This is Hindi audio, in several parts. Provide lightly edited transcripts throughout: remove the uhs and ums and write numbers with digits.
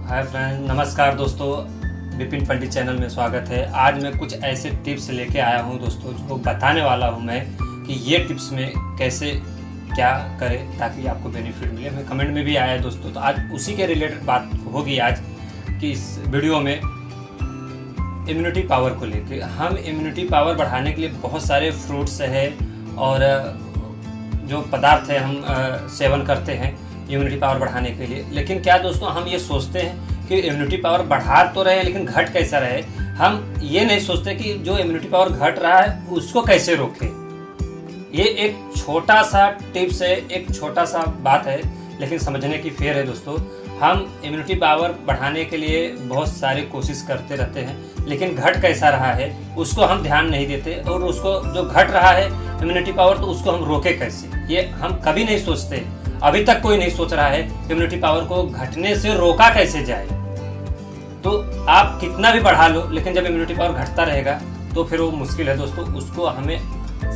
हाय फ्रेंड, नमस्कार दोस्तों। विपिन पंडित चैनल में स्वागत है। आज मैं कुछ ऐसे टिप्स लेके आया हूं दोस्तों, जो बताने वाला हूं मैं कि ये टिप्स में कैसे क्या करें ताकि आपको बेनिफिट मिले। मैं कमेंट में भी आया है दोस्तों, तो आज उसी के रिलेटेड बात होगी आज कि इस वीडियो में इम्यूनिटी पावर को लेके। हम इम्यूनिटी पावर बढ़ाने के लिए बहुत सारे फ्रूट्स है और जो पदार्थ है हम सेवन करते हैं इम्यूनिटी पावर बढ़ाने के लिए। लेकिन क्या दोस्तों, हम ये सोचते हैं कि इम्यूनिटी पावर बढ़ा तो रहे लेकिन घट कैसा रहे। हम ये नहीं सोचते कि जो इम्यूनिटी पावर घट रहा है उसको कैसे रोके। ये एक छोटा सा टिप्स है, एक छोटा सा बात है, लेकिन समझने की फेर है दोस्तों। हम इम्यूनिटी पावर बढ़ाने के लिए बहुत सारी कोशिश करते रहते हैं, लेकिन घट कैसा रहा है उसको हम ध्यान नहीं देते। और उसको जो घट रहा है इम्यूनिटी पावर, तो उसको हम रोके कैसे, ये हम कभी नहीं सोचते। अभी तक कोई नहीं सोच रहा है इम्यूनिटी पावर को घटने से रोका कैसे जाए। तो आप कितना भी बढ़ा लो, लेकिन जब इम्यूनिटी पावर घटता रहेगा तो फिर वो मुश्किल है दोस्तों। उसको हमें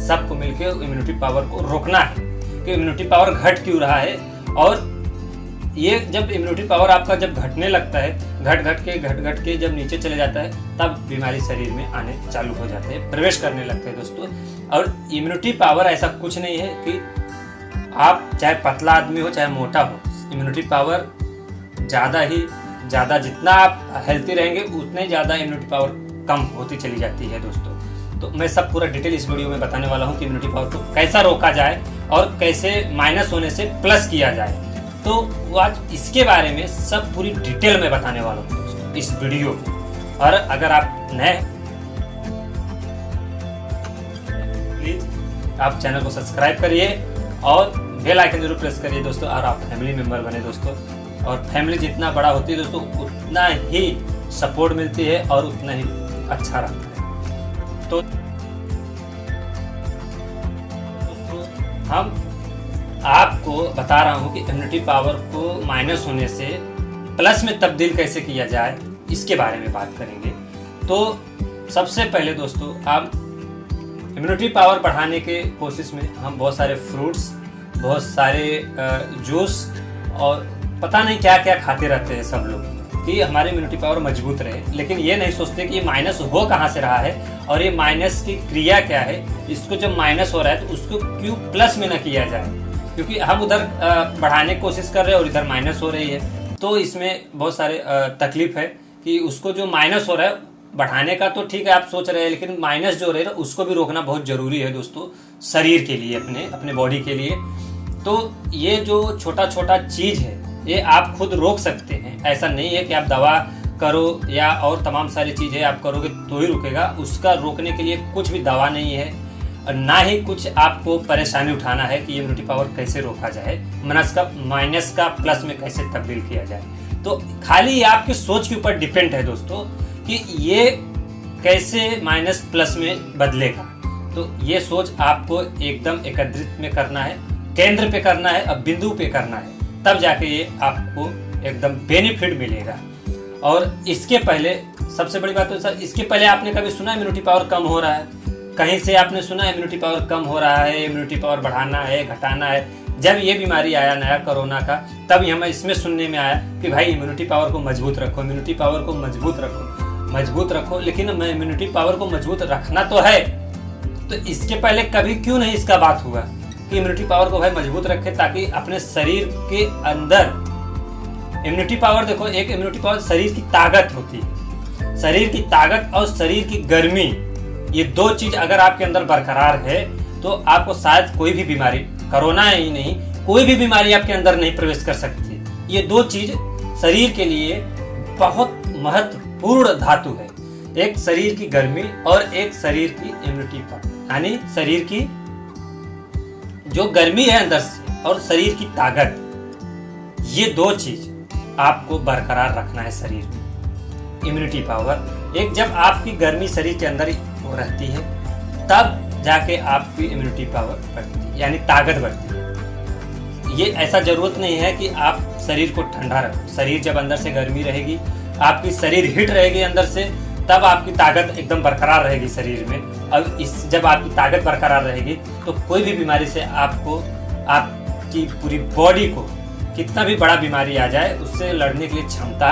सबको मिलकर इम्यूनिटी पावर को रोकना है कि इम्यूनिटी पावर घट क्यों रहा है। और ये जब इम्यूनिटी पावर आपका जब घटने लगता है, घट के जब नीचे चले जाता है, तब बीमारी शरीर में आने चालू हो जाते हैं, प्रवेश करने लगते हैं दोस्तों। और इम्यूनिटी पावर ऐसा कुछ नहीं है कि आप चाहे पतला आदमी हो चाहे मोटा हो, इम्यूनिटी पावर ज़्यादा जितना आप हेल्थी रहेंगे उतने ज़्यादा इम्यूनिटी पावर कम होती चली जाती है दोस्तों। तो मैं सब पूरा डिटेल इस वीडियो में बताने वाला हूँ कि इम्यूनिटी पावर को कैसा रोका जाए और कैसे माइनस होने से प्लस किया जाए। तो वो आज इसके बारे में सब पूरी डिटेल में बताने वाला हूँ दोस्तों इस वीडियो में। और अगर आप नए, प्लीज आप चैनल को सब्सक्राइब करिए और बेल आइकन जरूर प्रेस करिए दोस्तों। और आप फैमिली मेंबर बने दोस्तों। और फैमिली जितना बड़ा होती है दोस्तों, उतना ही सपोर्ट मिलती है और उतना ही अच्छा रहता है। तो दोस्तों, हम आपको बता रहा हूँ कि इम्यूनिटी पावर को माइनस होने से प्लस में तब्दील कैसे किया जाए, इसके बारे में बात करेंगे। तो सबसे पहले दोस्तों, आप इम्यूनिटी पावर बढ़ाने के कोशिश में हम बहुत सारे फ्रूट्स, बहुत सारे जूस और पता नहीं क्या क्या खाते रहते हैं सब लोग कि हमारी इम्यूनिटी पावर मजबूत रहे। लेकिन ये नहीं सोचते कि ये माइनस हो कहाँ से रहा है और ये माइनस की क्रिया क्या है। इसको जब माइनस हो रहा है तो उसको क्यों प्लस में न किया जाए, क्योंकि हम उधर बढ़ाने की कोशिश कर रहे हैं और इधर माइनस हो रही है। तो इसमें बहुत सारे तकलीफ है कि उसको जो माइनस हो रहा है बढ़ाने का तो ठीक है आप सोच रहे हैं, लेकिन माइनस जो रहे उसको भी रोकना बहुत जरूरी है दोस्तों, शरीर के लिए, अपने बॉडी के लिए। तो ये जो छोटा छोटा चीज है ये आप खुद रोक सकते हैं। ऐसा नहीं है कि आप दवा करो या और तमाम सारी चीजें आप करोगे तो ही रुकेगा। उसका रोकने के लिए कुछ भी दवा नहीं है और ना ही कुछ आपको परेशानी उठाना है कि इम्यूनिटी पावर कैसे रोका जाए, माइनस का प्लस में कैसे तब्दील किया जाए। तो खाली आपकी सोच के ऊपर डिपेंड है दोस्तों कि ये कैसे माइनस प्लस में बदलेगा। तो ये सोच आपको एकदम एकत्रित में करना है, केंद्र पे करना है, अब बिंदु पे करना है, तब जाके ये आपको एकदम बेनिफिट मिलेगा। और इसके पहले सबसे बड़ी बात तो सर, इसके पहले आपने कभी सुना इम्यूनिटी पावर कम हो रहा है? कहीं से आपने सुना इम्यूनिटी पावर कम हो रहा है, इम्यूनिटी पावर बढ़ाना है, घटाना है? जब ये बीमारी आया नया कोरोना का, तब हमें इसमें सुनने में आया कि भाई इम्यूनिटी पावर को मजबूत रखो, इम्यूनिटी पावर को मजबूत रखो। लेकिन इम्यूनिटी पावर को मजबूत रखना तो है, तो इसके पहले कभी क्यों नहीं इसका बात हुआ कि इम्यूनिटी पावर को भाई मजबूत रखे, ताकि अपने शरीर के अंदर इम्यूनिटी पावर, देखो एक इम्यूनिटी पावर शरीर की ताकत होती है। शरीर की ताकत और शरीर की गर्मी, ये दो चीज अगर आपके अंदर बरकरार है तो आपको शायद कोई भी बीमारी, कोरोना ही नहीं कोई भी बीमारी आपके अंदर नहीं प्रवेश कर सकती। ये दो चीज शरीर के लिए बहुत महत्वपूर्ण धातु है, एक शरीर की गर्मी और एक शरीर की इम्यूनिटी पावर, यानी शरीर की जो गर्मी है अंदर से और शरीर की ताकत, ये दो चीज आपको बरकरार रखना है शरीर में। इम्यूनिटी पावर, एक जब आपकी गर्मी शरीर के अंदर रहती है तब जाके आपकी इम्यूनिटी पावर बढ़ती है, यानी ताकत बढ़ती है। ये ऐसा जरूरत नहीं है कि आप शरीर को ठंडा रखो। शरीर जब अंदर से गर्मी रहेगी, आपकी शरीर हिट रहेगी अंदर से, तब आपकी ताकत एकदम बरकरार रहेगी शरीर में। अब जब आपकी ताकत बरकरार रहेगी तो कोई भी बीमारी से आपको, आपकी पूरी बॉडी को कितना भी बड़ा बीमारी आ जाए उससे लड़ने के लिए क्षमता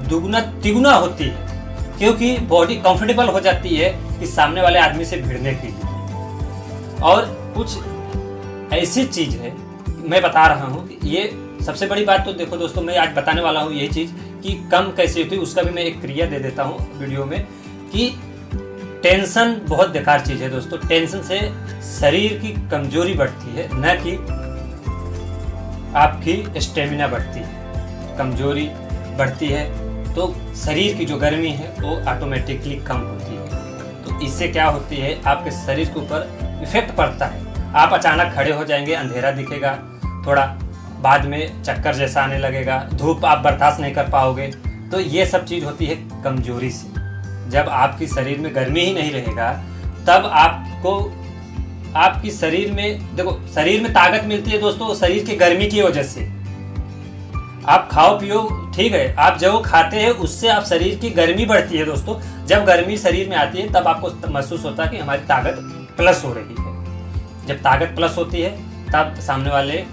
दुगुना तिगुना होती है, क्योंकि बॉडी कंफर्टेबल हो जाती है कि सामने वाले आदमी से भिड़ने के लिए। और कुछ ऐसी चीज है मैं बता रहा हूँ कि ये सबसे बड़ी बात तो देखो दोस्तों, मैं आज बताने वाला हूँ ये चीज कि कम कैसे होती है, उसका भी मैं एक क्रिया दे देता हूँ वीडियो में। कि टेंशन बहुत बेकार चीज है दोस्तों। टेंशन से शरीर की कमजोरी बढ़ती है, न कि आपकी स्टेमिना बढ़ती है। कमजोरी बढ़ती है तो शरीर की जो गर्मी है वो ऑटोमेटिकली कम होती है। तो इससे क्या होती है, आपके शरीर के ऊपर इफेक्ट पड़ता है। आप अचानक खड़े हो जाएंगे, अंधेरा दिखेगा, थोड़ा बाद में चक्कर जैसा आने लगेगा, धूप आप बर्दाश्त नहीं कर पाओगे। तो ये सब चीज़ होती है कमजोरी से। जब आपकी शरीर में गर्मी ही नहीं रहेगा तब आपको आपकी शरीर में देखो, शरीर में ताकत मिलती है दोस्तों शरीर की गर्मी की वजह से। आप खाओ पियो ठीक है, आप जो खाते हैं उससे आप शरीर की गर्मी बढ़ती है दोस्तों। जब गर्मी शरीर में आती है तब आपको महसूस होता है कि हमारी ताकत प्लस हो रही है। जब ताकत प्लस होती है तब सामने वाले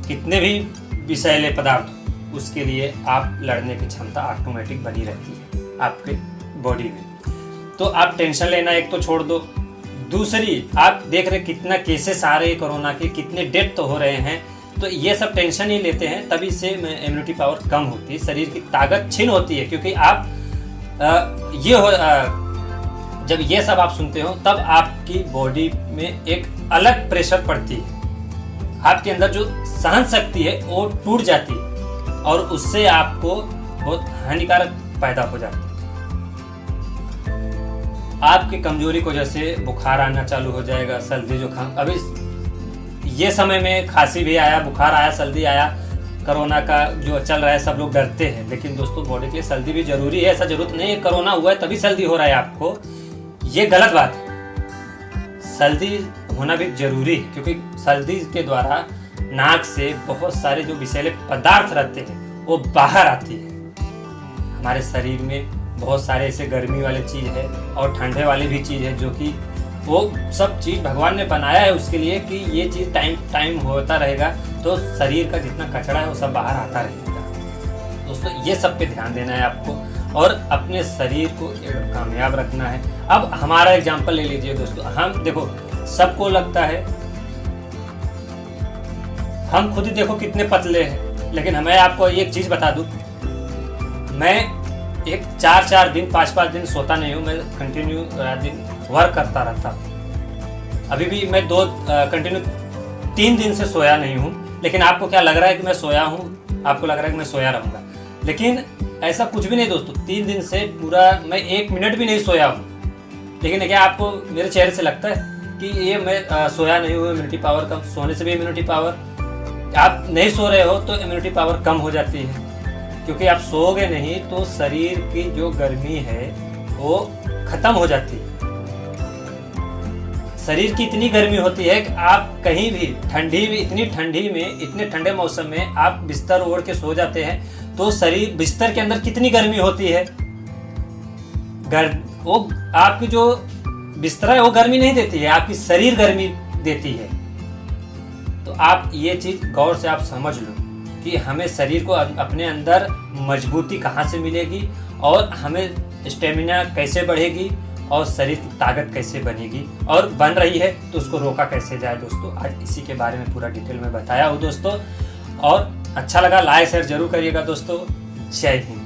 कितने भी विषैले पदार्थ उसके लिए आप लड़ने की क्षमता ऑटोमेटिक बनी रहती है आपके बॉडी में। तो आप टेंशन लेना एक तो छोड़ दो। दूसरी, आप देख रहे कितना केसेस आ रहे हैं कोरोना के, कितने डेथ तो हो रहे हैं। तो ये सब टेंशन ही लेते हैं, तभी से इम्यूनिटी पावर कम होती है, शरीर की ताकत छीन होती है। क्योंकि आप जब ये सब आप सुनते हो तब आपकी बॉडी में एक अलग प्रेशर पड़ती है। आपके अंदर जो सहन शक्ति है वो टूट जाती है और उससे आपको बहुत हानिकारक पैदा हो जाती है। आपकी कमजोरी की वजह से बुखार आना चालू हो जाएगा, सर्दी जुकाम। अभी ये समय में खांसी भी आया, बुखार आया, सर्दी आया, कोरोना का जो चल रहा है सब लोग डरते हैं। लेकिन दोस्तों बॉडी के लिए सर्दी भी जरूरी है। ऐसा जरूरत नहीं है कोरोना हुआ है तभी सर्दी हो रहा है आपको, ये गलत बात है। सर्दी होना भी जरूरी है क्योंकि सर्दी के द्वारा नाक से बहुत सारे जो विषैले पदार्थ रहते हैं वो बाहर आती है। हमारे शरीर में बहुत सारे ऐसे गर्मी वाले चीज है और ठंडे वाले भी चीज है, जो कि वो सब चीज भगवान ने बनाया है उसके लिए कि ये चीज टाइम होता रहेगा तो शरीर का जितना कचरा है वो सब बाहर आता रहेगा। दोस्तों ये सब पे ध्यान देना है आपको और अपने शरीर को कामयाब रखना है। अब हमारा एग्जांपल ले लीजिए दोस्तों। हम देखो, सबको लगता है, हम खुद ही देखो कितने पतले हैं, लेकिन हमें आपको एक चीज बता दूं, मैं एक 4-4 दिन 5-5 दिन सोता नहीं हूँ। मैं कंटिन्यू दिन वर्क करता रहता हूँ। अभी भी मैं कंटिन्यू 3 दिन से सोया नहीं हूँ। लेकिन आपको क्या लग रहा है कि मैं सोया हूँ, आपको लग रहा है कि मैं सोया रहूँगा, लेकिन ऐसा कुछ भी नहीं दोस्तों। 3 दिन से पूरा मैं 1 मिनट भी नहीं सोया हूँ। लेकिन क्या आपको मेरे चेहरे से लगता है कि ये मैं सोया नहीं हूँ, इम्यूनिटी पावर कम? सोने से भी इम्यूनिटी पावर, आप नहीं सो रहे हो तो इम्यूनिटी पावर कम हो जाती है। क्योंकि आप सोओगे नहीं तो शरीर की जो गर्मी है वो खत्म हो जाती है। शरीर की इतनी गर्मी होती है कि आप कहीं भी इतनी ठंडी में, इतने ठंडे मौसम में आप बिस्तर ओढ़ के सो जाते हैं तो शरीर, बिस्तर के अंदर कितनी गर्मी होती है। वो आपकी जो बिस्तर है वो गर्मी नहीं देती है, आपकी शरीर गर्मी देती है। तो आप ये चीज गौर से आप समझ लो कि हमें शरीर को अपने अंदर मजबूती कहाँ से मिलेगी और हमें स्टेमिना कैसे बढ़ेगी और शरीर की ताकत कैसे बनेगी, और बन रही है तो उसको रोका कैसे जाए। दोस्तों आज इसी के बारे में पूरा डिटेल में बताया हूँ दोस्तों। और अच्छा लगा लाइक शेयर जरूर करिएगा दोस्तों। जय हिंद।